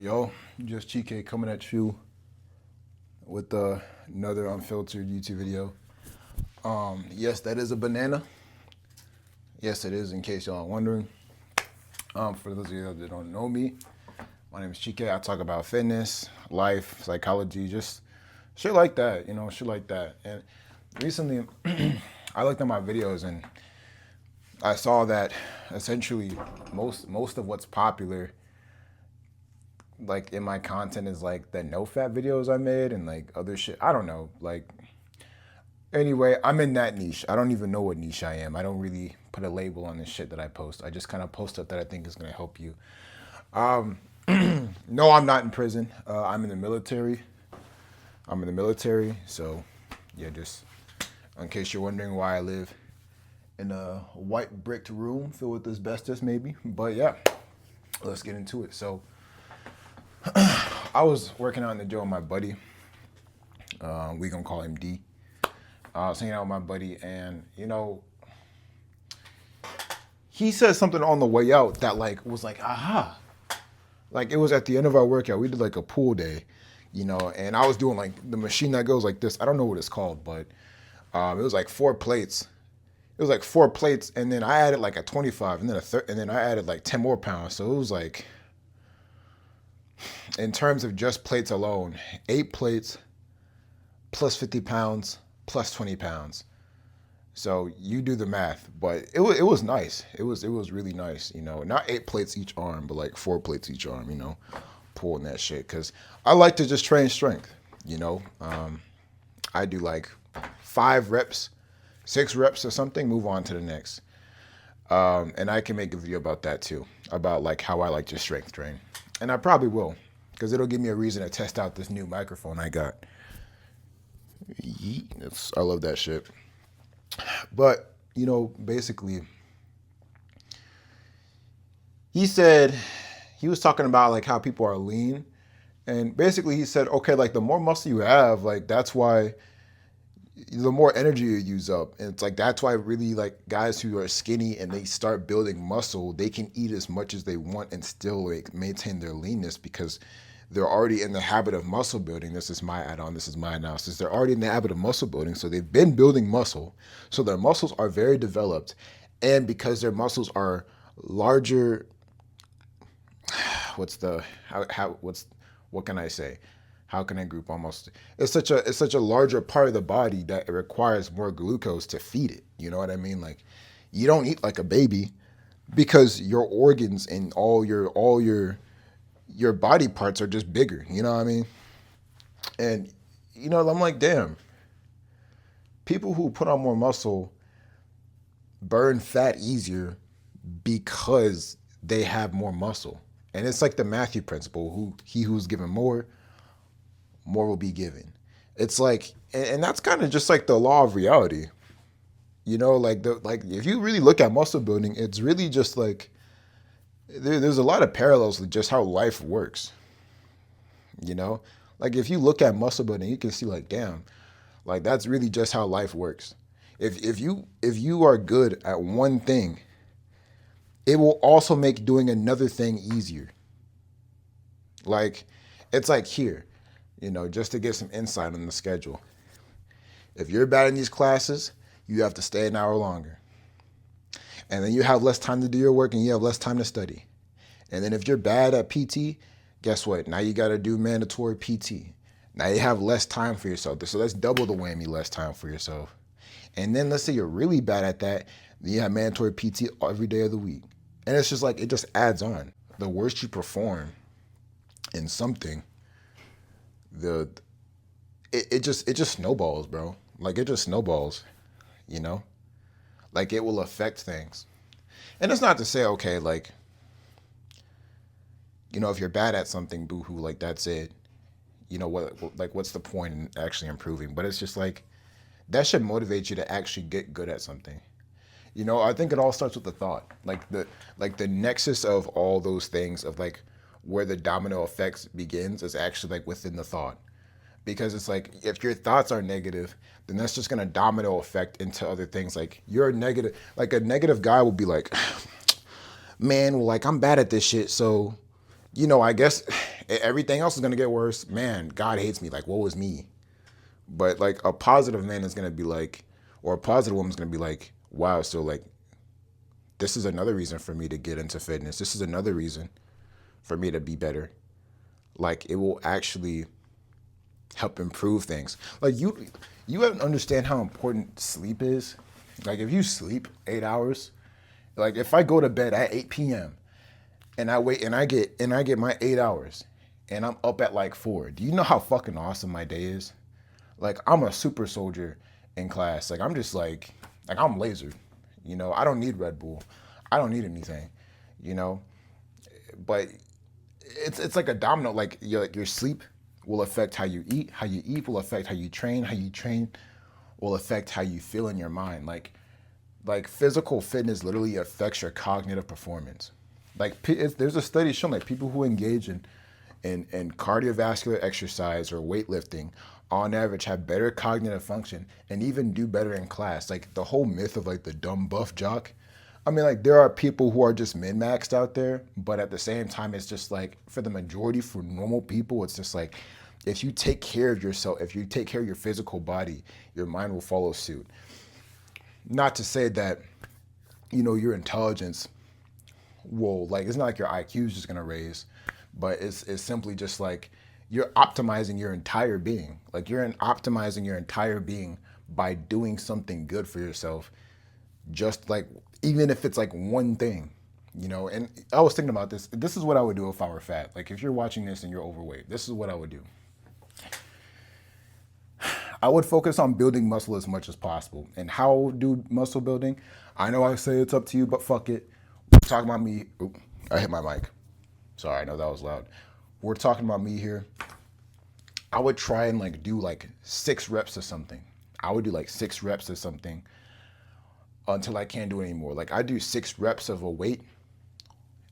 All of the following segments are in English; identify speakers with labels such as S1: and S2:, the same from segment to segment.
S1: Yo, just Chike coming at you with another unfiltered YouTube video. Yes, that is a banana. Yes, it is, in case y'all are wondering. For those of you that don't know me, my name is Chike. I talk about fitness, life, psychology, just shit like that, shit like that. And recently, I looked at my videos and I saw that essentially most of what's popular like in my content is like the no fat videos I made and like other shit. I don't know. Like anyway, I'm in that niche. I don't even know what niche I am. I don't really put a label on the shit that I post. I just kind of post stuff that I think is gonna help you. No, I'm not in prison. I'm in the military. I'm in the military. So yeah, just in case you're wondering why I live in a white bricked room filled with asbestos, maybe. But yeah, let's get into it. So I was working out in the gym with my buddy. We gonna call him D. I was hanging out with my buddy, and he said something on the way out that like was like, aha. Like it was at the end of our workout. We did like a pool day, and I was doing like the machine that goes like this. I don't know what it's called, but it was like 4 plates. It was like 4 plates, and then I added like a 25, and then and then I added like 10 more pounds. So it was like, in terms of just plates alone, 8 plates plus 50 pounds plus 20 pounds. So you do the math, but it was nice. It was really nice, Not 8 plates each arm, but like 4 plates each arm, pulling that shit. Cause I like to just train strength, I do like 5 reps, 6 reps or something, move on to the next. And I can make a video about that too, about like how I like to strength train. And I probably will, because it'll give me a reason to test out this new microphone I got. I love that shit. But, basically, he said, he was talking about like how people are lean. And basically he said, okay, like the more muscle you have, like that's why the more energy you use up. And it's like, that's why really like guys who are skinny and they start building muscle, they can eat as much as they want and still like maintain their leanness because they're already in the habit of muscle building. This is my add-on. This is my analysis. They're already in the habit of muscle building. So they've been building muscle. So their muscles are very developed. And because their muscles are larger, what can I say? How can I group almost? It's such a larger part of the body that it requires more glucose to feed it. You know what I mean? Like you don't eat like a baby because your organs and all your body parts are just bigger, you know what I mean? And, I'm like, damn, people who put on more muscle burn fat easier because they have more muscle. And it's like the Matthew principle, he who's given more will be given. It's like, and that's kind of just like the law of reality. Like if you really look at muscle building, it's really just like, there's a lot of parallels with just how life works. Like if you look at muscle building, you can see like, damn, like that's really just how life works. If you are good at one thing, it will also make doing another thing easier. Like it's like here, just to get some insight on the schedule. If you're bad in these classes, you have to stay an hour longer. And then you have less time to do your work and you have less time to study. And then if you're bad at PT, guess what? Now you got to do mandatory PT. Now you have less time for yourself. So that's double the whammy, less time for yourself. And then let's say you're really bad at that, then you have mandatory PT every day of the week. And it's just like, it just adds on. The worse you perform in something, it just snowballs, bro. Like it just snowballs, Like it will affect things. And it's not to say, okay, like, if you're bad at something, boo-hoo, like that's it. What's the point in actually improving? But it's just like, that should motivate you to actually get good at something. I think it all starts with the thought. Like the nexus of all those things of like where the domino effects begins is actually like within the thought. Because it's like, if your thoughts are negative, then that's just gonna domino effect into other things. Like you're negative, like a negative guy will be like, man, well, like I'm bad at this shit. So, I guess everything else is gonna get worse. Man, God hates me. Like, woe is me. But like a positive man is gonna be like, or a positive woman's gonna be like, wow. So like, this is another reason for me to get into fitness. This is another reason for me to be better. Like, it will actually help improve things. Like you don't understand how important sleep is. Like if you sleep 8 hours, like if I go to bed at 8 p.m. and I wait and I get my 8 hours and I'm up at like 4. Do you know how fucking awesome my day is? Like I'm a super soldier in class. Like I'm just like I'm lasered. You know, I don't need Red Bull. I don't need anything. You know, but it's like a domino. Like your sleep will affect how you eat. How you eat will affect how you train. How you train will affect how you feel in your mind. Like physical fitness literally affects your cognitive performance. Like there's a study showing like people who engage in cardiovascular exercise or weightlifting on average have better cognitive function and even do better in class. Like the whole myth of like the dumb buff jock. I mean, like there are people who are just min-maxed out there, but at the same time, it's just like for the majority, for normal people, it's just like if you take care of yourself, if you take care of your physical body, your mind will follow suit. Not to say that, you know, your intelligence will like it's not like your IQ is just gonna raise, but it's simply just like you're optimizing your entire being. Like you're optimizing your entire being by doing something good for yourself. Just like even if it's like one thing, you know. And I was thinking about this. This is what I would do if I were fat. Like if you're watching this and you're overweight, this is what I would do. I would focus on building muscle as much as possible. And how I would do muscle building, I know I say it's up to you, but fuck it. We're talking about me. Oop, I hit my mic. Sorry, I know that was loud. We're talking about me here. I would try and like do like 6 reps of something. I would do like 6 reps of something until I can't do it anymore. Like I do 6 reps of a weight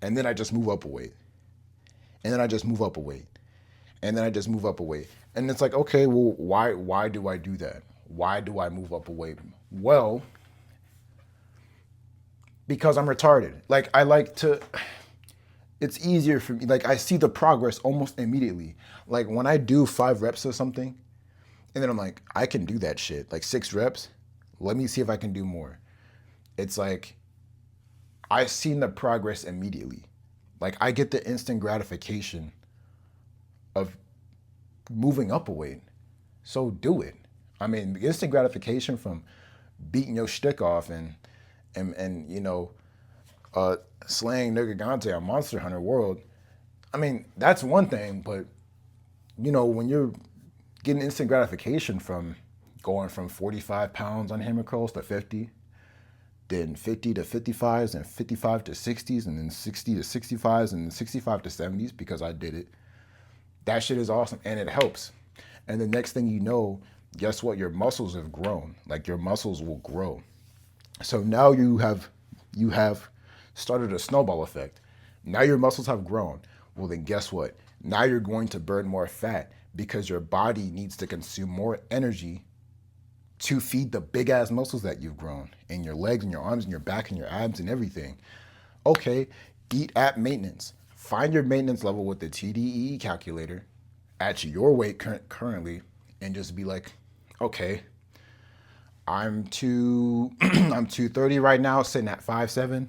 S1: and then I just move up a weight. And then I just move up a weight. And then I just move up a weight. And it's like, okay, well, why do I do that? Why do I move up a weight? Well, because I'm retarded. Like I like to it's easier for me. Like I see the progress almost immediately. Like when I do 5 reps of something, and then I'm like, I can do that shit. Like 6 reps. Let me see if I can do more. It's like I seen the progress immediately. Like I get the instant gratification of moving up a weight. So do it. I mean, the instant gratification from beating your shtick off and you know, slaying Nergigante on Monster Hunter World. I mean, that's one thing, but you know, when you're getting instant gratification from going from 45 pounds on hammer curls to 50, then 50 to 55s and 55 to 60s and then 60 to 65s and 65 to 70s because I did it. That shit is awesome and it helps. And the next thing you know, guess what? Your muscles have grown. Like your muscles will grow. So now you have started a snowball effect. Now your muscles have grown. Well, then guess what? Now you're going to burn more fat because your body needs to consume more energy to feed the big ass muscles that you've grown in your legs and your arms and your back and your abs and everything. Okay, eat at maintenance. Find your maintenance level with the TDEE calculator at your weight currently and just be like, okay, I'm 230 right now, sitting at 5'7".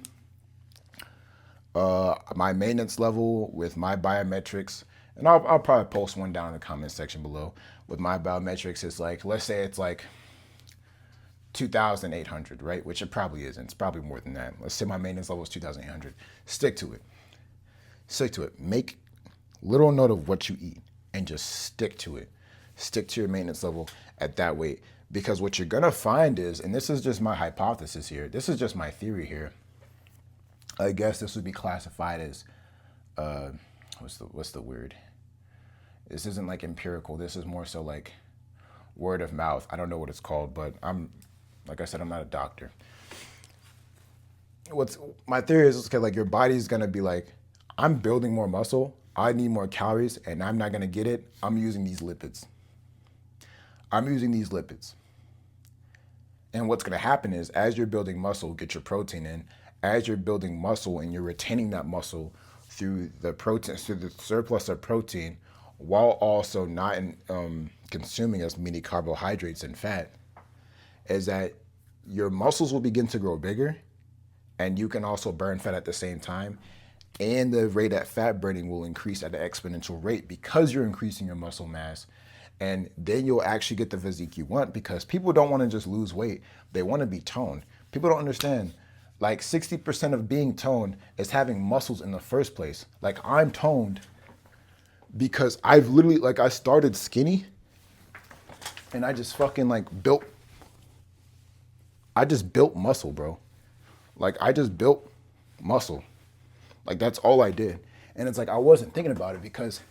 S1: My maintenance level with my biometrics, and I'll probably post one down in the comment section below. With my biometrics, it's like, let's say it's like 2,800, right? Which it probably isn't. It's probably more than that. Let's say my maintenance level is 2,800. Stick to it. Stick to it. Make little note of what you eat and just stick to it. Stick to your maintenance level at that weight. Because what you're gonna find is, and this is just my hypothesis here, this is just my theory here. I guess this would be classified as, what's the word? This isn't like empirical. This is more so like word of mouth. I don't know what it's called, but like I said, I'm not a doctor. My theory is, okay, like your body's gonna be like, I'm building more muscle, I need more calories, and I'm not gonna get it. I'm using these lipids. And what's gonna happen is, as you're building muscle, get your protein in. As you're building muscle and you're retaining that muscle through the protein, through the surplus of protein, while also not consuming as many carbohydrates and fat, is that your muscles will begin to grow bigger, and you can also burn fat at the same time. And the rate at fat burning will increase at an exponential rate because you're increasing your muscle mass. And then you'll actually get the physique you want, because people don't want to just lose weight. They want to be toned. People don't understand. Like 60% of being toned is having muscles in the first place. Like I'm toned because I've literally, like I started skinny and I just fucking like I just built muscle, bro. Like I just built muscle. Like that's all I did. And it's like I wasn't thinking about it because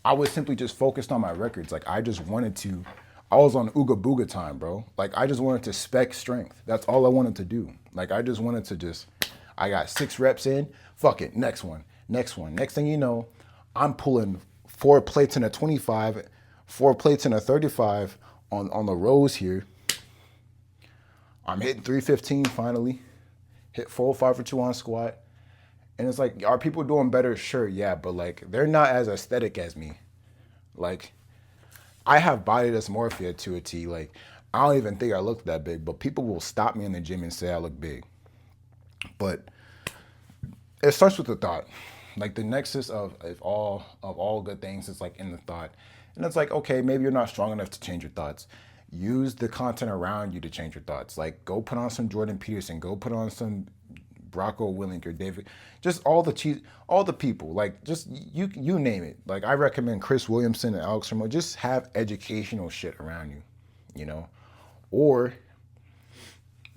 S1: I was simply just focused on my records. Like I just wanted to, I was on Ooga Booga time, bro. Like I just wanted to spec strength. That's all I wanted to do. Like I just wanted to I got 6 reps in, fuck it, next one. Next thing you know, I'm pulling 4 plates in a 25, 4 plates in a 35 on the rows here. I'm hitting 315 finally, hit 405 for 2 on squat. And it's like, are people doing better? Sure, yeah, but like they're not as aesthetic as me. Like I have body dysmorphia to a T. Like I don't even think I look that big, but people will stop me in the gym and say I look big. But it starts with the thought. Like the nexus of all good things is like in the thought. And it's like, okay, maybe you're not strong enough to change your thoughts. Use the content around you to change your thoughts. Like go put on some Jordan Peterson, go put on some Brocco Willink or David, just all the people, like just you name it. Like I recommend Chris Williamson and Alex Ramo. Just have educational shit around you, you know. Or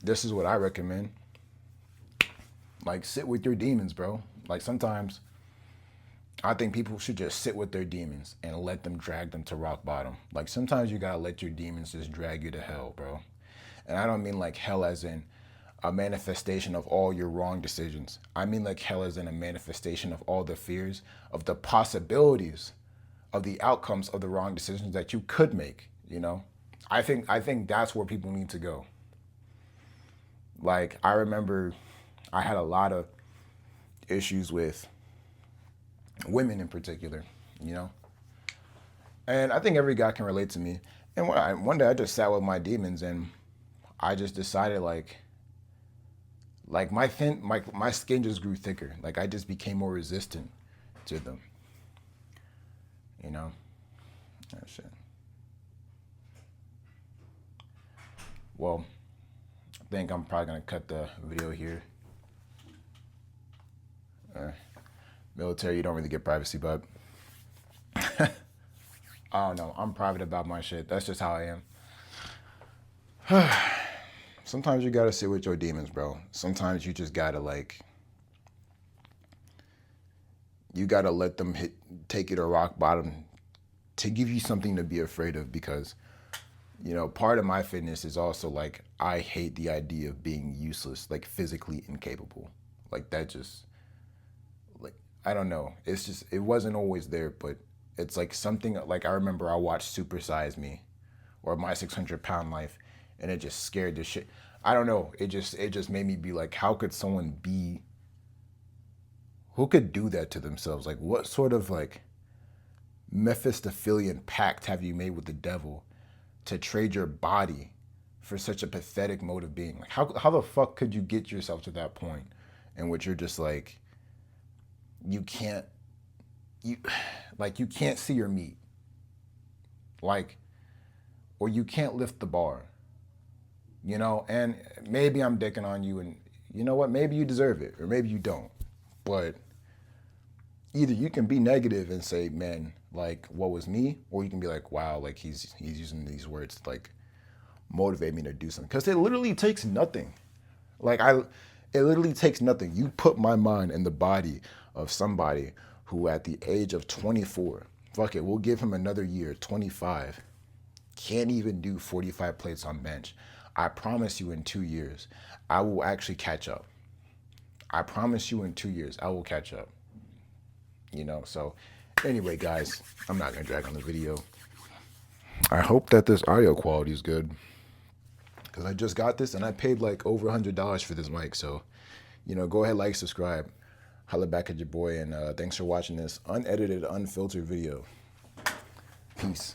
S1: this is what I recommend. Like sit with your demons, bro. Like sometimes I think people should just sit with their demons and let them drag them to rock bottom. Like sometimes you gotta let your demons just drag you to hell, bro. And I don't mean like hell as in a manifestation of all your wrong decisions. I mean like hell as in a manifestation of all the fears, of the possibilities, of the outcomes of the wrong decisions that you could make, you know? I think that's where people need to go. Like I remember I had a lot of issues with women in particular, you know? And I think every guy can relate to me. And one day I just sat with my demons and I just decided like my skin just grew thicker. Like I just became more resistant to them. You know? Oh shit. Well, I think I'm probably gonna cut the video here. Military, you don't really get privacy, but I don't know. I'm private about my shit. That's just how I am. Sometimes you gotta sit with your demons, bro. Sometimes you just gotta you gotta let them take you to rock bottom to give you something to be afraid of, because, you know, part of my fitness is also like, I hate the idea of being useless, like physically incapable. Like that just, like, I don't know. It's just, it wasn't always there, but it's like something, like I remember I watched Super Size Me or My 600 Pound Life, and it just scared the shit. I don't know. It just made me be like, how could someone be, who could do that to themselves? Like what sort of like Mephistophelian pact have you made with the devil to trade your body for such a pathetic mode of being? Like how the fuck could you get yourself to that point in which you're just like, you can't see your meat, like, or you can't lift the bar, you know? And maybe I'm dicking on you, and you know what, maybe you deserve it or maybe you don't, but either you can be negative and say, man, like, what was me? Or you can be like, wow, like he's using these words to like motivate me to do something. Because it literally takes nothing. Like it literally takes nothing. You put my mind in the body of somebody who at the age of 24, fuck it, we'll give him another year, 25, can't even do 45 plates on bench. I promise you in 2 years, I will actually catch up. I promise you in 2 years, I will catch up. You know, so anyway, guys, I'm not going to drag on the video. I hope that this audio quality is good, because I just got this and I paid like over $100 for this mic. So, you know, go ahead, like, subscribe. Holla back at your boy, and thanks for watching this unedited, unfiltered video. Peace.